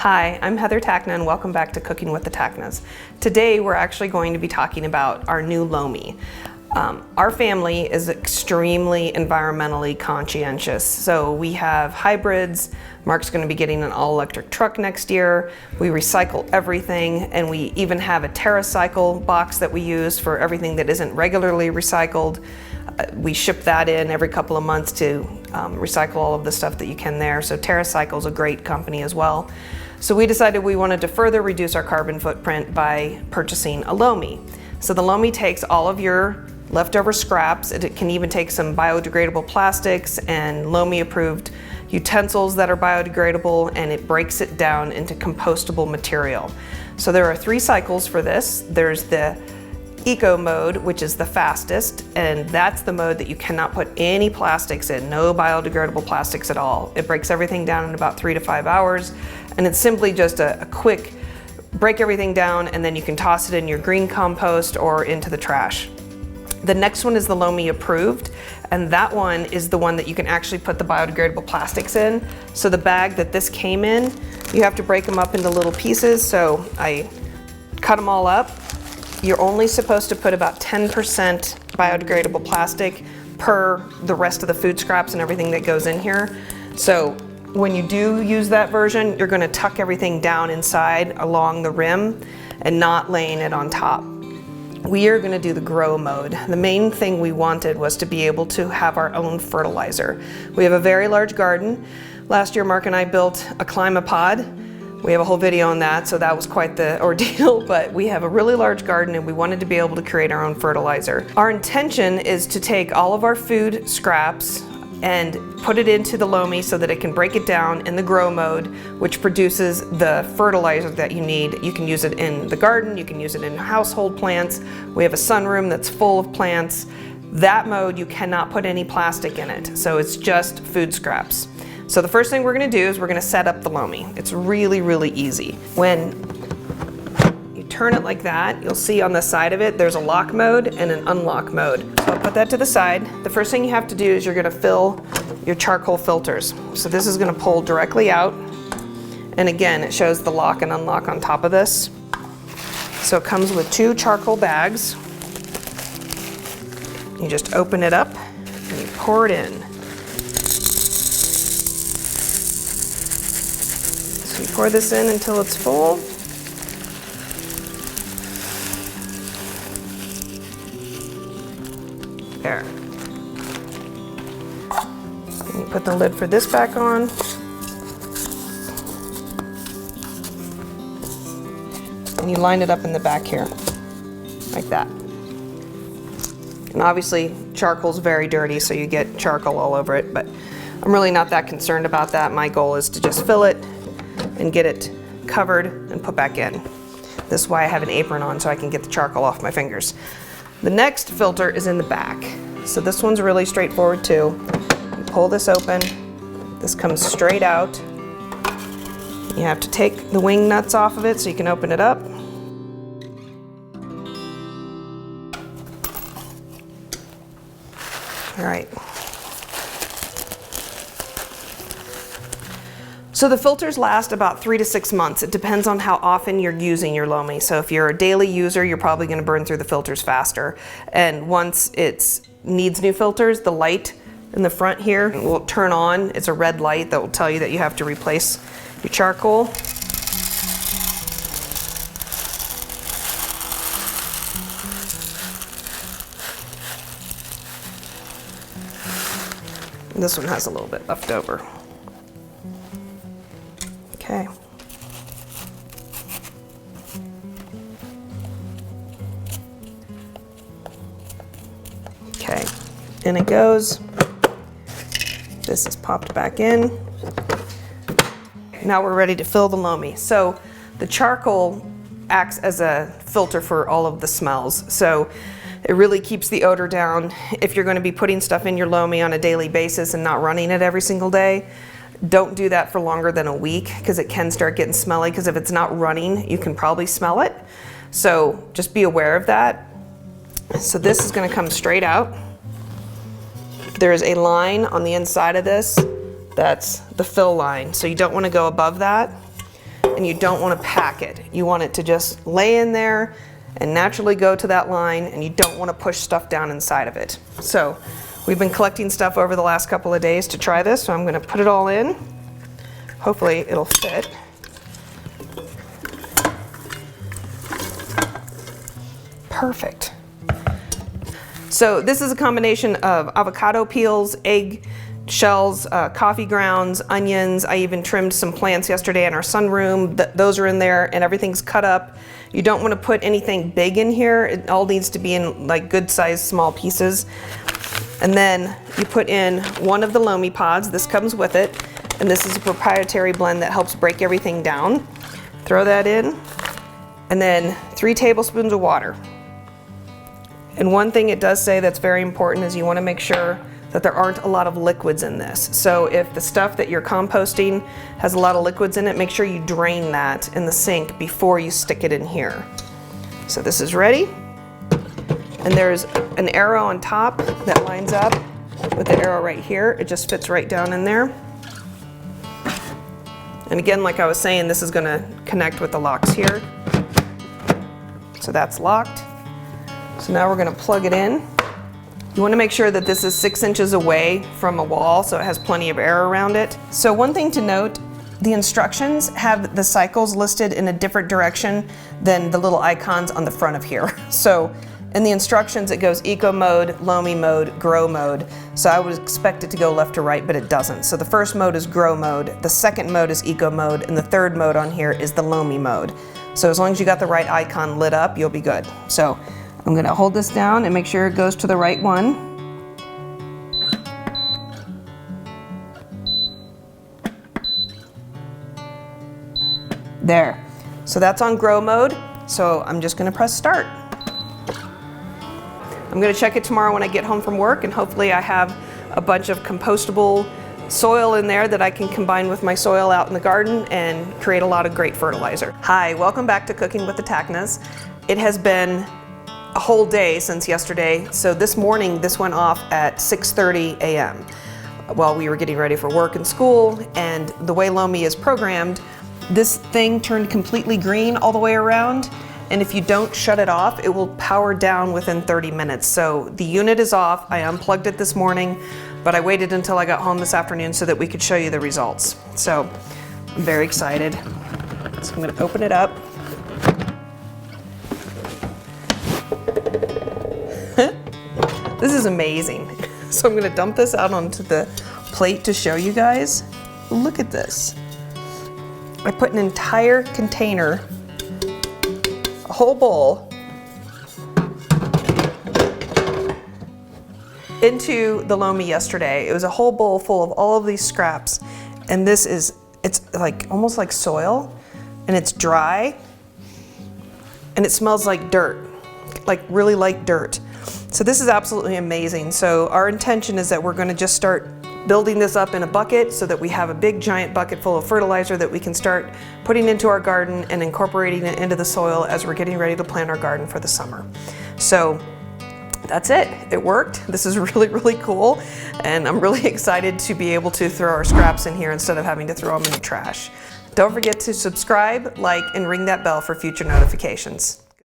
Hi, I'm Heather Tachna and welcome back to Cooking with the Tachnas. Today we're actually going to be talking about our new Lomi. Our family is extremely environmentally conscientious, so we have hybrids. Mark's going to be getting an all-electric truck next year. We recycle everything, and we even have a TerraCycle box that we use for everything that isn't regularly recycled. We ship that in every couple of months to recycle all of the stuff that you can there. So TerraCycle is a great company as well. So we decided we wanted to further reduce our carbon footprint by purchasing a Lomi. So the Lomi takes all of your leftover scraps. It can even take some biodegradable plastics and Lomi approved utensils that are biodegradable, and it breaks it down into compostable material. So there are 3 cycles for this. There's the Eco mode, which is the fastest, and that's the mode that you cannot put any plastics in, no biodegradable plastics at all. It breaks everything down in about 3 to 5 hours, and it's simply just a quick break everything down, and then you can toss it in your green compost or into the trash. The next one is the Lomi approved, and that one is the one that you can actually put the biodegradable plastics in. So the bag that this came in, you have to break them up into little pieces, so I cut them all up. You're only supposed to put about 10% biodegradable plastic per the rest of the food scraps and everything that goes in here. So when you do use that version, you're gonna tuck everything down inside along the rim and not laying it on top. We are gonna do the grow mode. The main thing we wanted was to be able to have our own fertilizer. We have a very large garden. Last year, Mark and I built a climapod. We have a whole video on that, so that was quite the ordeal, but we have a really large garden and we wanted to be able to create our own fertilizer. Our intention is to take all of our food scraps and put it into the Lomi so that it can break it down in the grow mode, which produces the fertilizer that you need. You can use it in the garden, you can use it in household plants. We have a sunroom that's full of plants. That mode, you cannot put any plastic in it, so it's just food scraps. So the first thing we're gonna do is we're gonna set up the Lomi. It's really, really easy. When you turn it like that, you'll see on the side of it, there's a lock mode and an unlock mode. So I'll put that to the side. The first thing you have to do is you're gonna fill your charcoal filters. So this is gonna pull directly out. And again, it shows the lock and unlock on top of this. So it comes with 2 charcoal bags. You just open it up and you pour it in. So you pour this in until it's full. There. And you put the lid for this back on. And you line it up in the back here, like that. And obviously charcoal's very dirty, so you get charcoal all over it, but I'm really not that concerned about that. My goal is to just fill it and get it covered and put back in. This is why I have an apron on, so I can get the charcoal off my fingers. The next filter is in the back. So this one's really straightforward too. You pull this open, this comes straight out. You have to take the wing nuts off of it so you can open it up. All right. So the filters last about 3 to 6 months. It depends on how often you're using your Lomi. So if you're a daily user, you're probably gonna burn through the filters faster. And once it needs new filters, the light in the front here will turn on. It's a red light that will tell you that you have to replace your charcoal. This one has a little bit left over. Okay. Okay, and it goes. This is popped back in. Now we're ready to fill the Lomi. So the charcoal acts as a filter for all of the smells. So it really keeps the odor down. If you're going to be putting stuff in your Lomi on a daily basis and not running it every single day, don't do that for longer than a week because it can start getting smelly, because if it's not running, you can probably smell it. So just be aware of that. So this is going to come straight out. There's a line on the inside of this that's the fill line, so you don't want to go above that. and you don't want to pack it. You want it to just lay in there and naturally go to that line, and you don't want to push stuff down inside of it. So we've been collecting stuff over the last couple of days to try this, so I'm going to put it all in. Hopefully it'll fit. Perfect. So this is a combination of avocado peels, egg shells, coffee grounds, onions. I even trimmed some plants yesterday in our sunroom. Those are in there, and everything's cut up. You don't want to put anything big in here. It all needs to be in like good sized small pieces. And then you put in one of the Lomi pods. This comes with it, and this is a proprietary blend that helps break everything down. Throw that in, and then 3 tablespoons of water. And one thing it does say that's very important is you want to make sure that there aren't a lot of liquids in this. So if the stuff that you're composting has a lot of liquids in it, make sure you drain that in the sink before you stick it in here. So this is ready. And there's an arrow on top that lines up with the arrow right here. It just fits right down in there. And again, like I was saying, this is gonna connect with the locks here. So that's locked. So now we're gonna plug it in. You wanna make sure that this is 6 inches away from a wall so it has plenty of air around it. So one thing to note, the instructions have the cycles listed in a different direction than the little icons on the front of here. So in the instructions it goes eco mode, Lomi mode, grow mode. So I would expect it to go left to right, but it doesn't. So the first mode is grow mode, the second mode is eco mode, and the third mode on here is the Lomi mode. So as long as you got the right icon lit up, you'll be good. So I'm gonna hold this down and make sure it goes to the right one. There. So that's on grow mode. So I'm just gonna press start. I'm gonna check it tomorrow when I get home from work, and hopefully I have a bunch of compostable soil in there that I can combine with my soil out in the garden and create a lot of great fertilizer. Hi, welcome back to Cooking with the Tachnas. It has been a whole day since yesterday. So this morning, this went off at 6:30 a.m. while we were getting ready for work and school. And the way Lomi is programmed, this thing turned completely green all the way around. And if you don't shut it off, it will power down within 30 minutes. So the unit is off. I unplugged it this morning, but I waited until I got home this afternoon so that we could show you the results. So I'm very excited. So I'm gonna open it up. This is amazing. So I'm gonna dump this out onto the plate to show you guys. Look at this. I put an entire container, a whole bowl, into the Lomi yesterday. It was a whole bowl full of all of these scraps. And this is, it's like almost like soil, and it's dry, and it smells like dirt, like really light dirt. So this is absolutely amazing. So our intention is that we're gonna just start building this up in a bucket so that we have a big giant bucket full of fertilizer that we can start putting into our garden and incorporating it into the soil as we're getting ready to plant our garden for the summer. So that's it. It worked. This is really, really cool. And I'm really excited to be able to throw our scraps in here instead of having to throw them in the trash. Don't forget to subscribe, like, and ring that bell for future notifications.